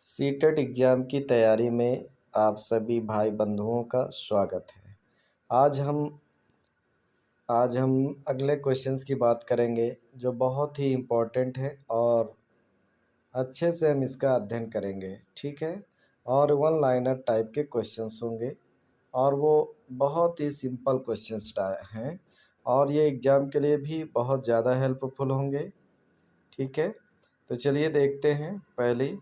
CTET exam की तैयारी में आप सभी भाई बंधुओं का स्वागत है। आज हम आज हम अगले क्वेश्चंस की बात करेंगे जो बहुत ही इम्पोर्टेंट है और अच्छे से हम इसका अध्ययन करेंगे, ठीक है। और वन लाइनर टाइप के क्वेश्चंस होंगे और वो बहुत ही सिंपल क्वेश्चंस हैं और ये एग्ज़ाम के लिए भी बहुत ज़्यादा हेल्पफुल होंगे, ठीक है। तो चलिए देखते हैं। पहली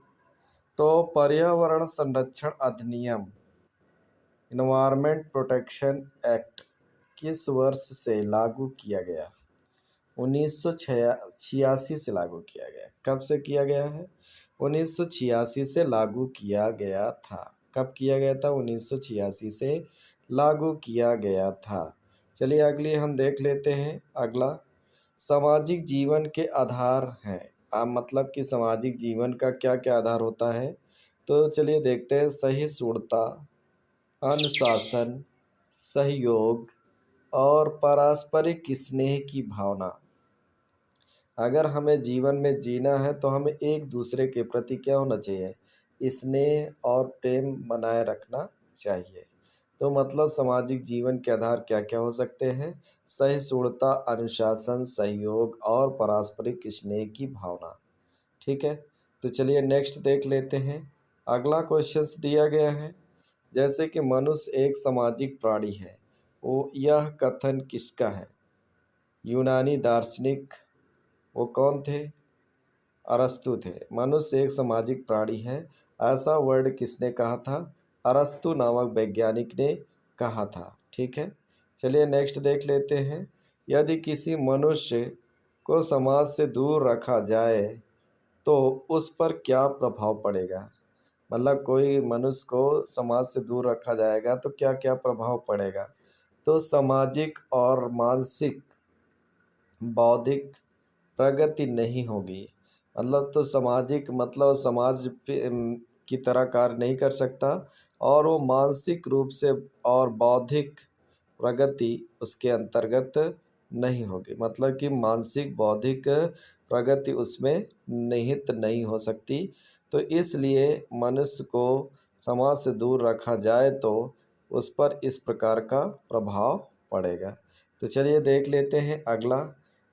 तो पर्यावरण संरक्षण अधिनियम इन्वायरमेंट प्रोटेक्शन एक्ट किस वर्ष से लागू किया गया? 1986 से लागू किया गया। कब से किया गया है? 1986 से लागू किया गया था। कब किया गया था? 1986 से लागू किया गया था। चलिए अगली हम देख लेते हैं। अगला सामाजिक जीवन के आधार हैं। मतलब कि सामाजिक जीवन का क्या क्या आधार होता है? तो चलिए देखते हैं। सहिष्णुता, अनुशासन, सहयोग और पारस्परिक स्नेह की भावना। अगर हमें जीवन में जीना है तो हमें एक दूसरे के प्रति क्या होना चाहिए? स्नेह और प्रेम बनाए रखना चाहिए। तो मतलब सामाजिक जीवन के आधार क्या क्या हो सकते हैं? सहिष्णुता, अनुशासन, सहयोग और पारस्परिक स्नेह की भावना, ठीक है। तो चलिए नेक्स्ट देख लेते हैं। अगला क्वेश्चन दिया गया है जैसे कि मनुष्य एक सामाजिक प्राणी है। वो यह कथन किसका है? यूनानी दार्शनिक वो कौन थे? अरस्तु थे। मनुष्य एक सामाजिक प्राणी है, ऐसा वर्ड किसने कहा था? अरस्तु नामक वैज्ञानिक ने कहा था, ठीक है। चलिए नेक्स्ट देख लेते हैं। यदि किसी मनुष्य को समाज से दूर रखा जाए तो उस पर क्या प्रभाव पड़ेगा? मतलब कोई मनुष्य को समाज से दूर रखा जाएगा तो क्या क्या प्रभाव पड़ेगा? तो सामाजिक और मानसिक बौद्धिक प्रगति नहीं होगी। मतलब तो सामाजिक मतलब समाज की तरह कार्य नहीं कर सकता और वो मानसिक रूप से और बौद्धिक प्रगति उसके अंतर्गत नहीं होगी। मतलब कि मानसिक बौद्धिक प्रगति उसमें निहित नहीं हो सकती। तो इसलिए मनुष्य को समाज से दूर रखा जाए तो उस पर इस प्रकार का प्रभाव पड़ेगा। तो चलिए देख लेते हैं अगला।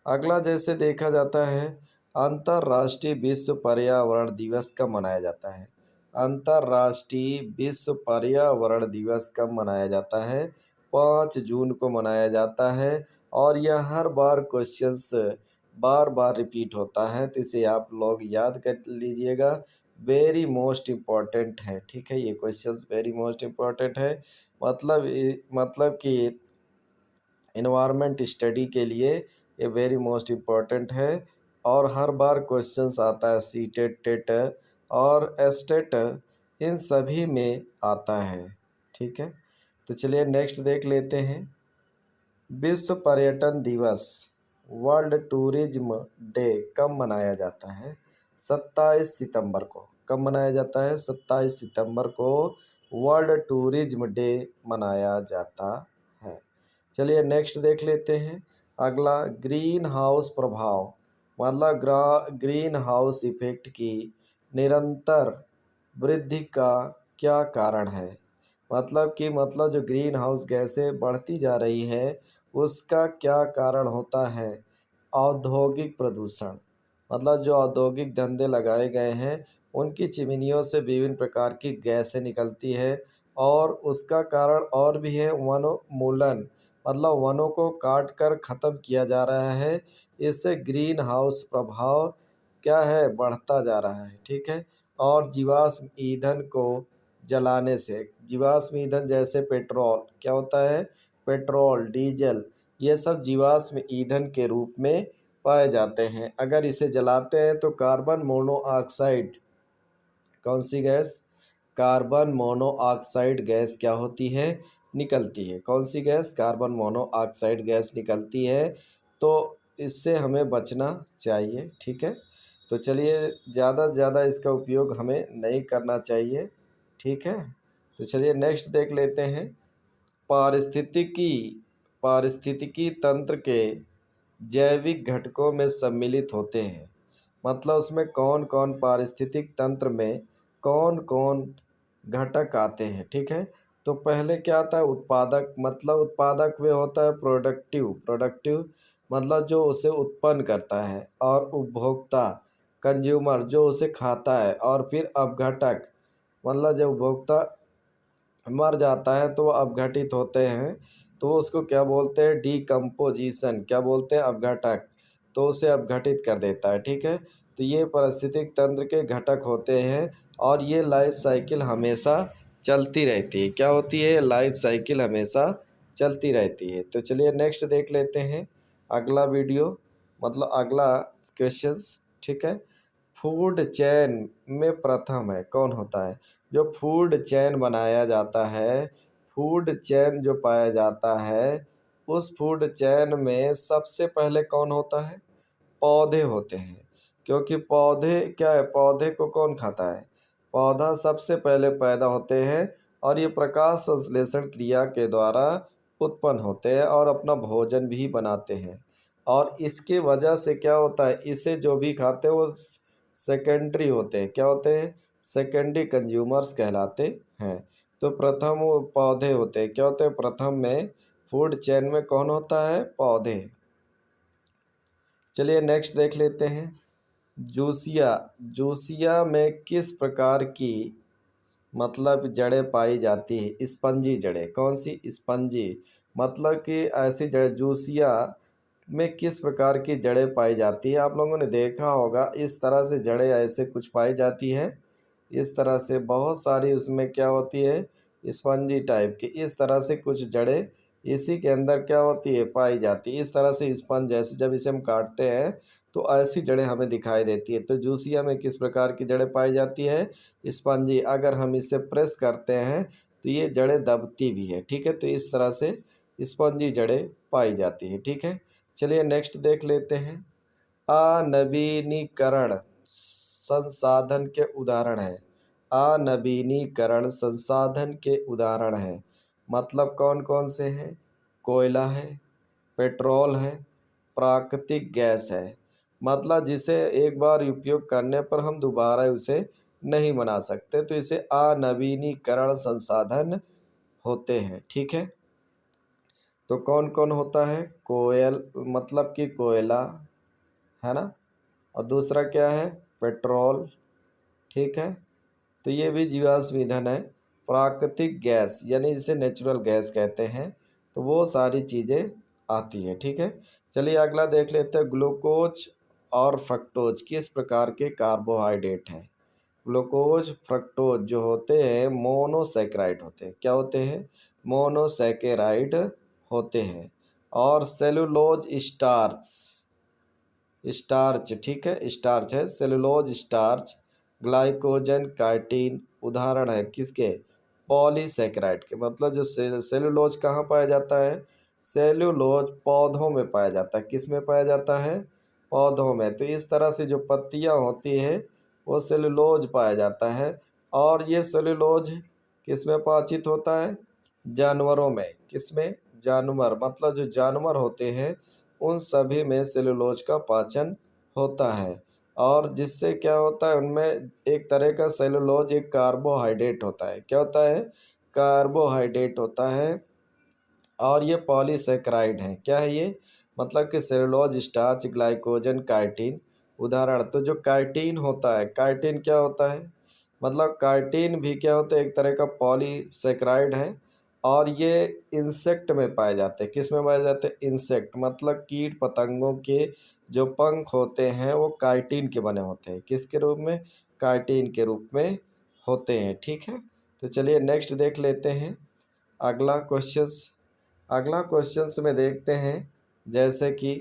अगला जैसे देखा जाता है अंतर्राष्ट्रीय विश्व पर्यावरण दिवस कब मनाया जाता है? अंतर्राष्ट्रीय विश्व पर्यावरण दिवस कब मनाया जाता है? 5 जून को मनाया जाता है और यह हर बार क्वेश्चंस बार बार रिपीट होता है, तो इसे आप लोग याद कर लीजिएगा। वेरी मोस्ट इम्पॉर्टेंट है, ठीक है। ये क्वेश्चंस वेरी मोस्ट इम्पॉर्टेंट है। मतलब कि इन्वायरमेंट स्टडी के लिए ये वेरी मोस्ट इम्पॉर्टेंट है और हर बार क्वेश्चंस आता है। सीटेट, टेट और एस्टेट इन सभी में आता है, ठीक है। तो चलिए नेक्स्ट देख लेते हैं। विश्व पर्यटन दिवस वर्ल्ड टूरिज्म डे कब मनाया जाता है? 27 सितंबर को। कब मनाया जाता है? 27 सितंबर को वर्ल्ड टूरिज्म डे मनाया जाता है। चलिए नेक्स्ट देख लेते हैं। अगला ग्रीन हाउस प्रभाव मतलब ग्रीन हाउस इफेक्ट की निरंतर वृद्धि का क्या कारण है? मतलब जो ग्रीन हाउस गैसें बढ़ती जा रही है उसका क्या कारण होता है? औद्योगिक प्रदूषण। मतलब जो औद्योगिक धंधे लगाए गए हैं उनकी चिमनियों से विभिन्न प्रकार की गैसें निकलती है और उसका कारण और भी है वनोन्मूलन। मतलब वनों को काट कर ख़त्म किया जा रहा है। इससे ग्रीन हाउस प्रभाव क्या है? बढ़ता जा रहा है, ठीक है। और जीवाश्म ईंधन को जलाने से, जीवाश्म ईंधन जैसे पेट्रोल क्या होता है? पेट्रोल, डीजल ये सब जीवाश्म ईंधन के रूप में पाए जाते हैं। अगर इसे जलाते हैं तो कार्बन मोनोऑक्साइड कौन सी गैस? कार्बन मोनोऑक्साइड गैस क्या होती है? निकलती है। कौन सी गैस? कार्बन मोनोऑक्साइड गैस निकलती है। तो इससे हमें बचना चाहिए, ठीक है। तो चलिए ज़्यादा से ज़्यादा इसका उपयोग हमें नहीं करना चाहिए, ठीक है। तो चलिए नेक्स्ट देख लेते हैं। पारिस्थितिकी पारिस्थितिकी तंत्र के जैविक घटकों में सम्मिलित होते हैं। मतलब उसमें कौन कौन पारिस्थितिक तंत्र में कौन कौन घटक आते हैं, ठीक है। तो पहले क्या आता है, उत्पादक, मतलब उत्पादक वे होता है प्रोडक्टिव, प्रोडक्टिव मतलब जो उसे उत्पन्न करता है, और उपभोक्ता कंज्यूमर जो उसे खाता है, और फिर अपघटक मतलब जब उपभोक्ता मर जाता है तो वो अपघटित होते हैं, तो उसको क्या बोलते हैं, डीकम्पोजिशन, क्या बोलते हैं, अपघटक, तो उसे अपघटित कर देता है, ठीक है। तो ये पारिस्थितिक तंत्र के घटक होते हैं, और ये लाइफ साइकिल हमेशा चलती रहती है, क्या होती है, लाइफ साइकिल हमेशा चलती रहती है। तो चलिए नेक्स्ट देख लेते हैं अगला वीडियो, मतलब अगला क्वेश्चंस, ठीक है। फूड चेन में प्रथम है, कौन होता है, जो फूड चेन बनाया जाता है, फूड चेन जो पाया जाता है, उस फूड चेन में सबसे पहले कौन होता है, पौधे होते हैं। क्योंकि पौधे क्या है, पौधे को कौन खाता है, पौधा सबसे पहले पैदा होते हैं, और ये प्रकाश संश्लेषण क्रिया के द्वारा उत्पन्न होते हैं, और अपना भोजन भी बनाते हैं। और इसके वजह से क्या होता है, इसे जो भी खाते हैं वो सेकेंडरी होते हैं, क्या होते हैं, सेकेंडरी कंज्यूमर्स कहलाते हैं। तो प्रथम वो पौधे होते हैं, क्या होते हैं, प्रथम में फूड चेन में कौन होता है, पौधे। चलिए नेक्स्ट देख लेते हैं, जूसिया, जूसिया में किस प्रकार की मतलब जड़ें पाई जाती है, स्पंजी जड़ें, कौन सी, स्पंजी मतलब कि ऐसी जड़ें, जूसिया में किस प्रकार की जड़ें पाई जाती है। आप लोगों ने देखा होगा इस तरह से जड़ें ऐसे कुछ पाई जाती है, इस तरह से बहुत सारी उसमें क्या होती है, स्पंजी टाइप की, इस तरह से कुछ जड़ें इसी के अंदर क्या होती है, पाई जाती है। इस तरह से स्पंज जैसे जब इसे हम काटते हैं तो ऐसी जड़ें हमें दिखाई देती है। तो जूसिया में किस प्रकार की जड़ें पाई जाती है, स्पंजी। अगर हम इसे प्रेस करते हैं तो ये जड़ें दबती भी है, ठीक है। तो इस तरह से स्पंजी जड़ें पाई जाती है, ठीक है। चलिए नेक्स्ट देख लेते हैं, अनवीनीकरण संसाधन के उदाहरण है, अनवीनीकरण संसाधन के उदाहरण हैं, मतलब कौन कौन से हैं, कोयला है, पेट्रोल है, प्राकृतिक गैस है, मतलब जिसे एक बार उपयोग करने पर हम दोबारा उसे नहीं बना सकते, तो इसे अनवीनीकरण संसाधन होते हैं, ठीक है। तो कौन कौन होता है, कोयल मतलब कि कोयला, है ना, और दूसरा क्या है, पेट्रोल, ठीक है। तो ये भी जीवाश्म ईंधन है। प्राकृतिक गैस यानी जिसे नेचुरल गैस कहते हैं, तो वो सारी चीज़ें आती हैं, ठीक है। चलिए अगला देख लेते हैं, ग्लूकोज और फ्रक्टोज किस प्रकार के कार्बोहाइड्रेट हैं। ग्लूकोज फ्रक्टोज जो होते हैं मोनोसैकेराइड होते हैं, क्या होते हैं, मोनोसैकेराइड होते हैं। और सेलुलोज स्टार्च, स्टार्च, ठीक है, स्टार्च है, सेलुलोज स्टार्च, ग्लाइकोजन काइटिन उदाहरण है किसके, पॉलीसैकेराइड के। मतलब जो सेलुलोज कहाँ पाया जाता है, सेलुलोज पौधों में पाया जाता है, किस में पाया जाता है, पौधों में। तो इस तरह से जो पत्तियाँ होती है वो सेलुलोज पाया जाता है, और ये सेलुलोज किस में पाचित होता है, जानवरों में, किस में, जानवर मतलब जो जानवर होते हैं उन सभी में सेलुलोज का पाचन होता है। और जिससे क्या होता है, उनमें एक तरह का सेलुलोज एक कार्बोहाइड्रेट होता है, क्या होता है, कार्बोहाइड्रेट होता है। और ये पॉलीसेकेराइड हैं, क्या है ये, मतलब कि सेलुलोज स्टार्च ग्लाइकोजन काइटिन उदाहरण। तो जो काइटिन होता है, काइटिन क्या होता है, मतलब काइटिन भी क्या होता है, एक तरह का पॉलीसेकेराइड है, और ये इंसेक्ट में पाए जाते हैं, किस में पाए जाते हैं, इंसेक्ट मतलब कीट पतंगों के जो पंख होते हैं वो काइटिन के बने होते हैं, किसके रूप में, काइटिन के रूप में होते हैं, ठीक है। तो चलिए नेक्स्ट देख लेते हैं अगला क्वेश्चंस, अगला क्वेश्चंस में देखते हैं, जैसे कि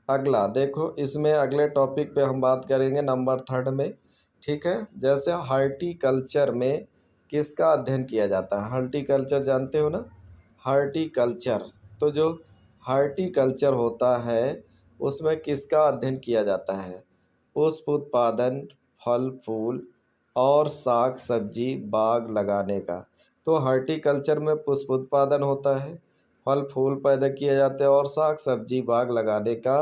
अगला देखो, इसमें अगले टॉपिक पे हम बात करेंगे नंबर थर्ड में, ठीक है। जैसे हार्टिकल्चर में किसका अध्ययन किया जाता है, हार्टिकल्चर जानते हो ना, हार्टिकल्चर। तो जो हार्टिकल्चर होता है उसमें किसका अध्ययन किया जाता है, पुष्प उत्पादन, फल फूल और साग सब्जी बाग लगाने का। तो हार्टिकल्चर में पुष्प उत्पादन होता है, फल फूल पैदा किए जाते हैं, और साग सब्जी बाग लगाने का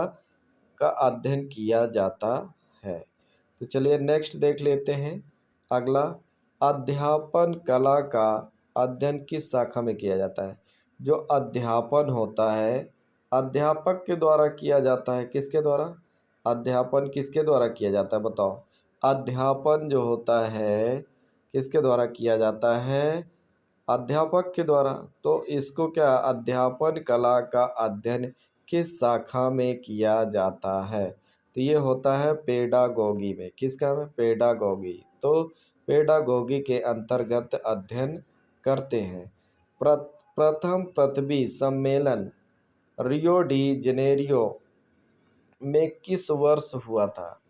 अध्ययन किया जाता है। तो चलिए नेक्स्ट देख लेते हैं। अगला, अध्यापन कला का अध्ययन किस शाखा में किया जाता है? जो अध्यापन होता है अध्यापक के द्वारा किया जाता है। किसके द्वारा? अध्यापन किसके द्वारा किया जाता है बताओ? अध्यापन जो होता है किसके द्वारा किया जाता है? अध्यापक के द्वारा। तो इसको क्या, अध्यापन कला का अध्ययन किस शाखा में किया जाता है? तो ये होता है पेडागोगी में। किसका में? पेडागोगी। तो पेडागोगी के अंतर्गत अध्ययन करते हैं। प्रथम पृथ्वी सम्मेलन रियो डी जेनेरियो में किस वर्ष हुआ था?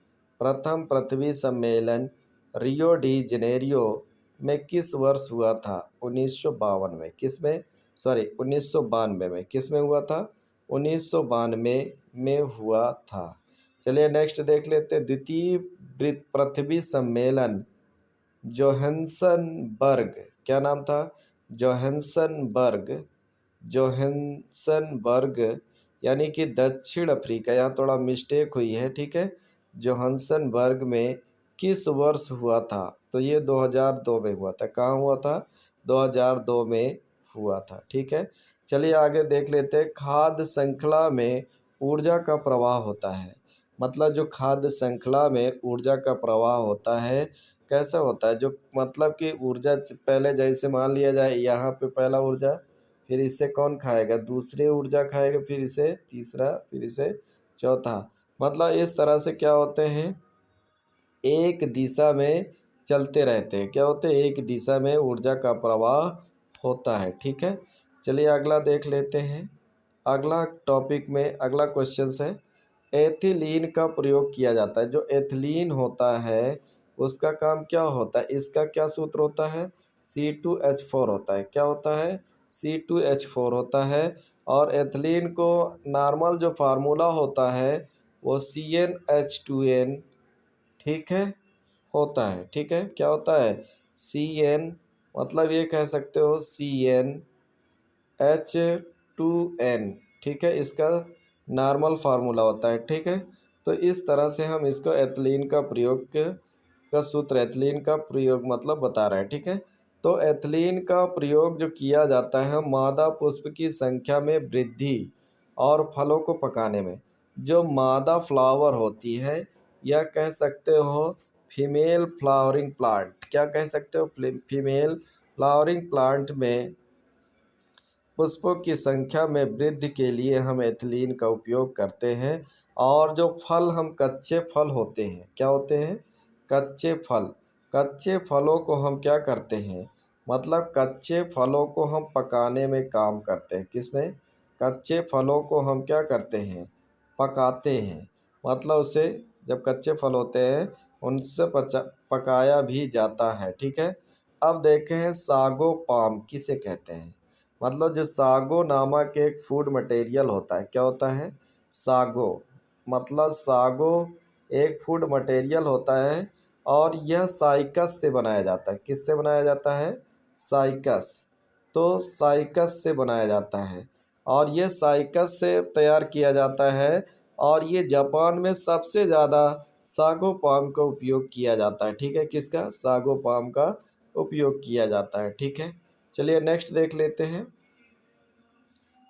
प्रथम पृथ्वी सम्मेलन रियो डी जेनेरियो में किस वर्ष हुआ था? 1952 में। किस में? सॉरी 1992 में। किस में हुआ था? 1992 में हुआ था। चलिए नेक्स्ट देख लेते हैं। द्वितीय पृथ्वी सम्मेलन जोहान्सबर्ग, क्या नाम था? जोहान्सबर्ग। जोहान्सबर्ग यानी कि दक्षिण अफ्रीका, यहाँ थोड़ा मिस्टेक हुई है, ठीक है। जोहान्सबर्ग में किस वर्ष हुआ था? तो ये 2002 में हुआ था। कहाँ हुआ था? 2002 में हुआ था, ठीक है। चलिए आगे देख लेते हैं। खाद्य श्रृंखला में ऊर्जा का प्रवाह होता है। मतलब जो खाद्य श्रृंखला में ऊर्जा का प्रवाह होता है कैसा होता है? जो मतलब कि ऊर्जा पहले जैसे मान लिया जाए यहाँ पे पहला ऊर्जा, फिर इसे कौन खाएगा? दूसरे ऊर्जा खाएगा, फिर इसे तीसरा, फिर इसे चौथा। मतलब इस तरह से क्या होते हैं, एक दिशा में चलते रहते हैं। क्या होते हैं? एक दिशा में ऊर्जा का प्रवाह होता है, ठीक है। चलिए अगला देख लेते हैं। अगला टॉपिक में अगला क्वेश्चन है, एथिलीन का प्रयोग किया जाता है। जो एथिलीन होता है उसका काम क्या होता है? इसका क्या सूत्र होता है? C2H4 होता है। क्या होता है? C2H4 होता है। और एथिलीन को नॉर्मल जो फार्मूला होता है वो CnH2n, ठीक है, होता है, ठीक है। क्या होता है? CN, मतलब ये कह सकते हो CnH2n, ठीक है, इसका नॉर्मल फार्मूला होता है, ठीक है। तो इस तरह से हम इसको एथिलीन का प्रयोग का सूत्र, एथिलीन का प्रयोग मतलब बता रहे हैं, ठीक है। तो एथिलीन का प्रयोग जो किया जाता है मादा पुष्प की संख्या में वृद्धि और फलों को पकाने में। जो मादा फ्लावर होती है या कह सकते हो फीमेल फ्लावरिंग प्लांट, क्या कह सकते हो? फीमेल फ्लावरिंग प्लांट में पुष्पों की संख्या में वृद्धि के लिए हम एथिलीन का उपयोग करते हैं। और जो फल हम कच्चे फल होते हैं, क्या होते हैं? कच्चे फल। कच्चे फलों को हम क्या करते हैं? मतलब कच्चे फलों को हम पकाने में काम करते हैं। किसमें? कच्चे फलों को हम क्या करते हैं? पकाते हैं। मतलब उसे जब कच्चे फल होते हैं उनसे पकाया भी जाता है, ठीक है। अब देखें सागो पाम किसे कहते हैं? मतलब जो सागो नामक एक फूड मटेरियल होता है, क्या होता है? सागो, मतलब सागो एक फूड मटेरियल होता है और यह साइकस से बनाया जाता है। किससे बनाया जाता है? साइकस। तो साइकस से बनाया जाता है और ये साइकस से तैयार किया जाता है। और ये जापान में सबसे ज़्यादा सागो पाम का उपयोग किया जाता है, ठीक है। किसका? सागो पाम का उपयोग किया जाता है, ठीक है। चलिए नेक्स्ट देख लेते हैं।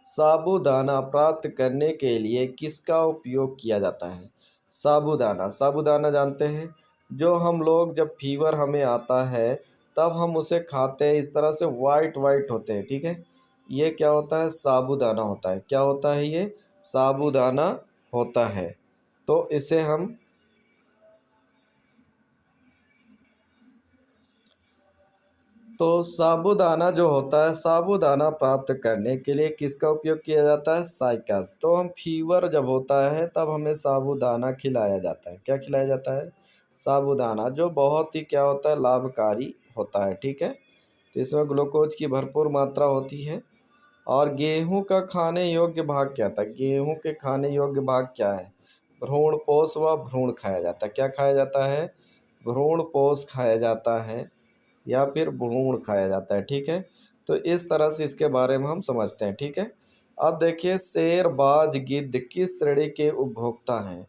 साबूदाना प्राप्त करने के लिए किसका उपयोग किया जाता है? साबूदाना, साबूदाना जानते हैं? जो हम लोग जब फीवर हमें आता है तब हम उसे खाते हैं, इस तरह से वाइट वाइट होते हैं, ठीक है। ये क्या होता है? साबूदाना होता है। क्या होता है ये? साबूदाना होता है। तो इसे हम तो साबूदाना जो होता है, साबूदाना प्राप्त करने के लिए किसका उपयोग किया जाता है? साइकस। तो हम फीवर जब होता है तब हमें साबूदाना खिलाया जाता है। क्या खिलाया जाता है? साबूदाना, जो बहुत ही क्या होता है? लाभकारी होता है, ठीक है। तो इसमें ग्लूकोज की भरपूर मात्रा होती है। और गेहूं का खाने योग्य भाग क्या था? गेहूं के खाने योग्य भाग क्या है? भ्रूण पोष व भ्रूण खाया जाता है। क्या खाया जाता है? भ्रूण पोष खाया जाता है या फिर भ्रूण खाया जाता है, ठीक है। तो इस तरह से इसके बारे में हम समझते हैं, ठीक है। अब देखिए शेर, बाज, गिद्ध किस श्रेणी के उपभोक्ता हैं?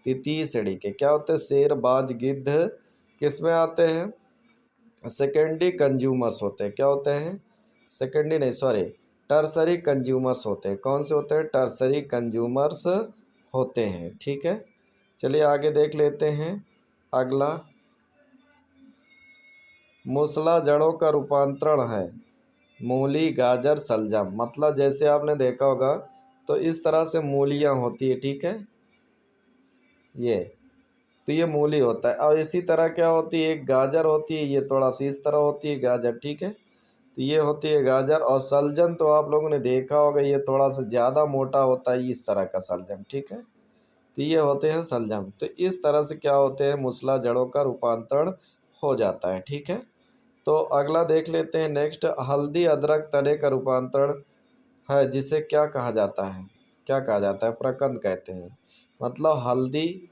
तीसरी के क्या होते हैं? शेर, बाज, गिद्ध किस में आते हैं? सेकेंडरी कंज्यूमर्स होते हैं। क्या होते हैं? सेकेंडरी नहीं, सॉरी, टर्सरी कंज्यूमर्स होते हैं। कौन से होते हैं? टर्सरी कंज्यूमर्स होते हैं। ठीक है, चलिए आगे देख लेते हैं। अगला, मूसला जड़ों का रूपांतरण है। मूली, गाजर, शलजम। मतलब जैसे आपने देखा होगा तो इस तरह से मूलियाँ होती है। ठीक है, ये तो ये मूली होता है। और इसी तरह क्या होती है? एक गाजर होती है, ये थोड़ा सी इस तरह होती है गाजर। ठीक है, तो ये होती है गाजर। और सलजम तो आप लोगों ने देखा होगा, ये थोड़ा सा ज़्यादा मोटा होता है इस तरह का सलजम। ठीक है, तो ये होते हैं सलजम। तो इस तरह से क्या होते हैं? मूसला जड़ों का रूपांतरण हो जाता है। ठीक है, तो अगला देख लेते हैं। नेक्स्ट, हल्दी अदरक तने का रूपांतरण है, जिसे क्या कहा जाता है? क्या कहा जाता है? प्रकंद कहते हैं। मतलब हल्दी,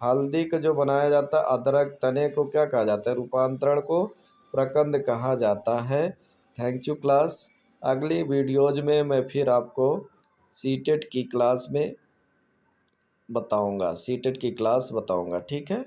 हल्दी का जो बनाया जाता है अदरक तने को क्या कहा जाता है? रूपांतरण को प्रकंद कहा जाता है। Thank you class. अगली वीडियोज में मैं फिर आपको सीटेट की क्लास में बताऊंगा, सीटेट की क्लास बताऊंगा। ठीक है।